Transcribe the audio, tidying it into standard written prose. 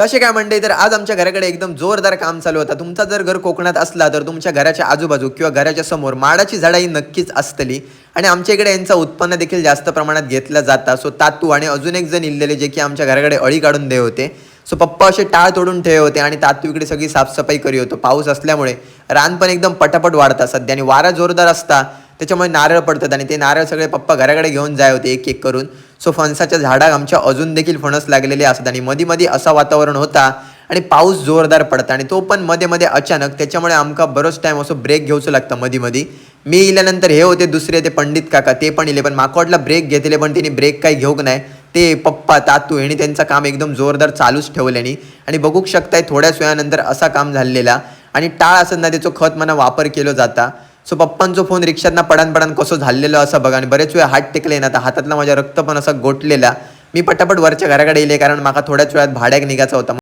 तसे काय म्हणते तर आज आमच्या घराकडे एकदम जोरदार काम चालू होता. तुमचा जर घर कोकणात असला तर तुमच्या घराच्या आजूबाजू किंवा घराच्या समोर माडाची झाडं ही नक्कीच असतली आणि आमच्या इकडे यांचं उत्पन्न देखील जास्त प्रमाणात घेतलं जातं. सो तातू आणि अजून एक जण इल्लेले जे की आमच्या घराकडे अळी काढून दे होते. सो पप्पा असे टाळ तोडून ठेवे होते आणि तातू इकडे सगळी साफसफाई करी होतो. पाऊस असल्यामुळे रान पण एकदम पटापट वाढतात सध्या आणि वारा जोरदार असता त्याच्यामुळे नारळ पडतात आणि ते नारळ सगळे पप्पा घराकडे घेऊन जाय होते एक एक करून. सो फणसाच्या झाडाक आमच्या अजून देखील फणस लागलेले असतात आणि मध्ये मध्ये असा वातावरण होता आणि पाऊस जोरदार पडता आणि तो पण मध्ये मध्ये अचानक. त्याच्यामुळे आमका बरोच टाइम असं ब्रेक घ्यायचं लागतं मध्ये मध्ये. मी इल्यानंतर हे होते दुसरे ते पंडित काका ते पण इले पण माका ब्रेक घेतले पण त्यांनी ब्रेक काही घेऊक नाही. ते पप्पा तातू यांनी त्यांचं काम एकदम जोरदार चालूच ठेवल्यानी आणि बघू शकताय थोड्याच वेळानंतर असा काम झालेला आणि टाळ असं ना त्याचं खत म्हणा वापर केला जाता. सो पप्पांचा फोन रिक्षातना पडान पडान कसं झालेलं असं बघा आणि बरेच वेळ हात टेकले ना, आता हातातला माझ्या रक्त पण असा गोठलेला. मी पटापट वरच्या घराकडे येले कारण माका थोड्याच वेळात भाड्याक निघायचा होता.